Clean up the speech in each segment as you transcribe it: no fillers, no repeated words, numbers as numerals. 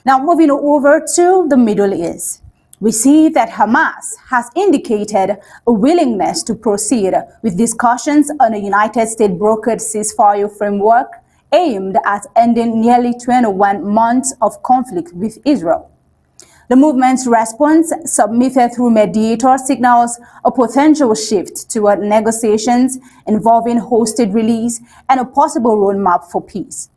Now, moving over to the Middle East, we see that Hamas has indicated a willingness to proceed with discussions on a United States-brokered ceasefire framework aimed at ending nearly 21 months of conflict with Israel. The movement's response, submitted through mediator, signals a potential shift toward negotiations involving hostage release and a possible roadmap for peace.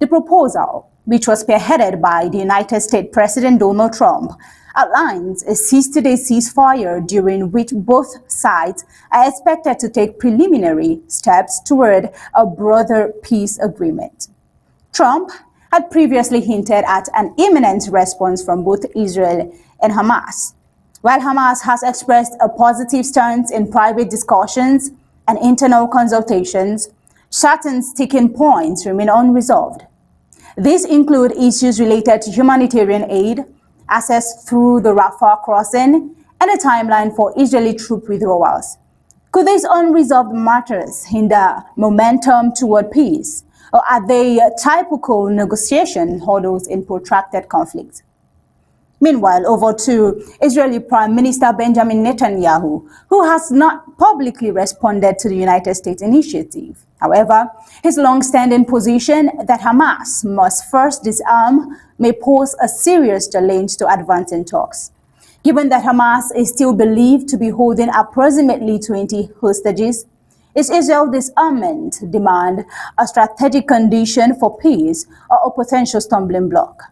The proposal, which was spearheaded by the United States President Donald Trump, outlines a 60-day ceasefire during which both sides are expected to take preliminary steps toward a broader peace agreement. Trump had previously hinted at an imminent response from both Israel and Hamas. While Hamas has expressed a positive stance in private discussions and internal consultations, certain sticking points remain unresolved. These include issues related to humanitarian aid, access through the Rafah crossing, and a timeline for Israeli troop withdrawals. Could these unresolved matters hinder momentum toward peace, or are they typical negotiation hurdles in protracted conflict? Meanwhile, over to Israeli Prime Minister Benjamin Netanyahu, who has not publicly responded to the United States initiative. However, his long-standing position that Hamas must first disarm may pose a serious challenge to advancing talks. Given that Hamas is still believed to be holding approximately 20 hostages, is Israel's disarmament demand a strategic condition for peace or a potential stumbling block?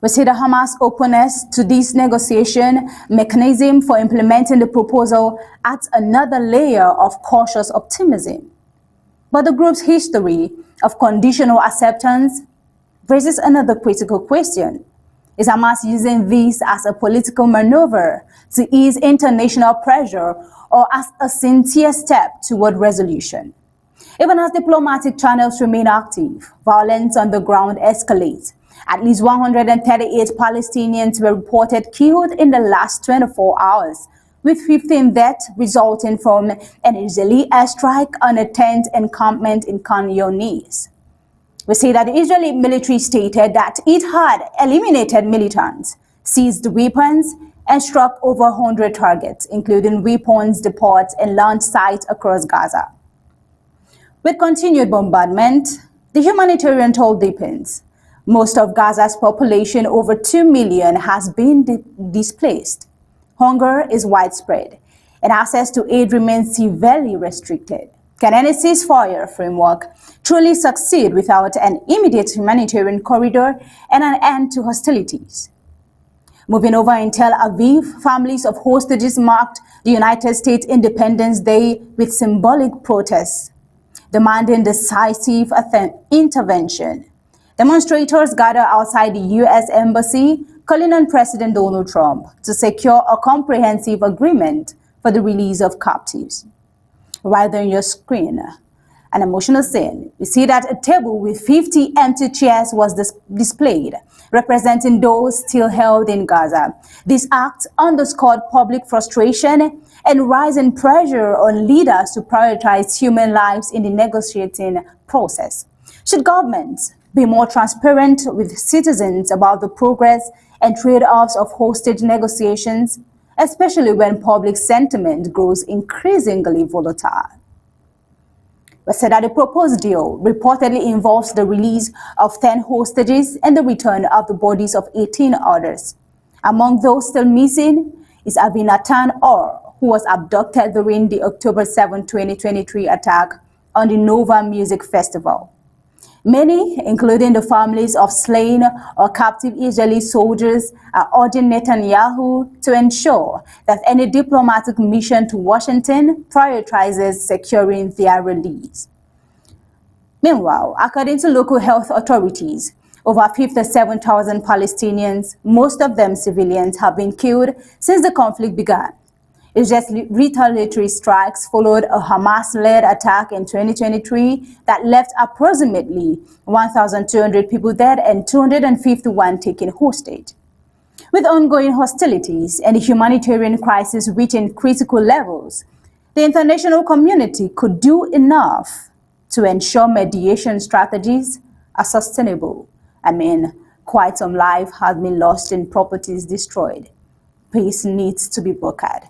We see the Hamas openness to this negotiation mechanism for implementing the proposal adds another layer of cautious optimism. But the group's history of conditional acceptance raises another critical question. Is Hamas using this as a political maneuver to ease international pressure or as a sincere step toward resolution? Even as diplomatic channels remain active, violence on the ground escalates. At least 138 Palestinians were reported killed in the last 24 hours, with 15 deaths resulting from an Israeli airstrike on a tent encampment in Khan Younis. We see that the Israeli military stated that it had eliminated militants, seized weapons, and struck over 100 targets, including weapons depots and launch sites across Gaza. With continued bombardment, the humanitarian toll deepens. Most of Gaza's population, over 2 million, has been displaced. Hunger is widespread, and access to aid remains severely restricted. Can any ceasefire framework truly succeed without an immediate humanitarian corridor and an end to hostilities? Moving over in Tel Aviv, families of hostages marked the United States Independence Day with symbolic protests, demanding decisive intervention. Demonstrators gather outside the U.S. Embassy, calling on President Donald Trump to secure a comprehensive agreement for the release of captives. Right there on your screen, an emotional scene. You see that a table with 50 empty chairs was displayed, representing those still held in Gaza. This act underscored public frustration and rising pressure on leaders to prioritize human lives in the negotiating process. Should governments be more transparent with citizens about the progress and trade-offs of hostage negotiations, especially when public sentiment grows increasingly volatile? We said that the proposed deal reportedly involves the release of 10 hostages and the return of the bodies of 18 others. Among those still missing is Avinatan Or, who was abducted during the October 7, 2023 attack on the Nova Music Festival. Many, including the families of slain or captive Israeli soldiers, are urging Netanyahu to ensure that any diplomatic mission to Washington prioritizes securing their release. Meanwhile, according to local health authorities, over 57,000 Palestinians, most of them civilians, have been killed since the conflict began. Israel's retaliatory strikes followed a Hamas-led attack in 2023 that left approximately 1,200 people dead and 251 taken hostage. With ongoing hostilities and the humanitarian crisis reaching critical levels, the international community could do enough to ensure mediation strategies are sustainable. Quite some life has been lost and properties destroyed. Peace needs to be brokered.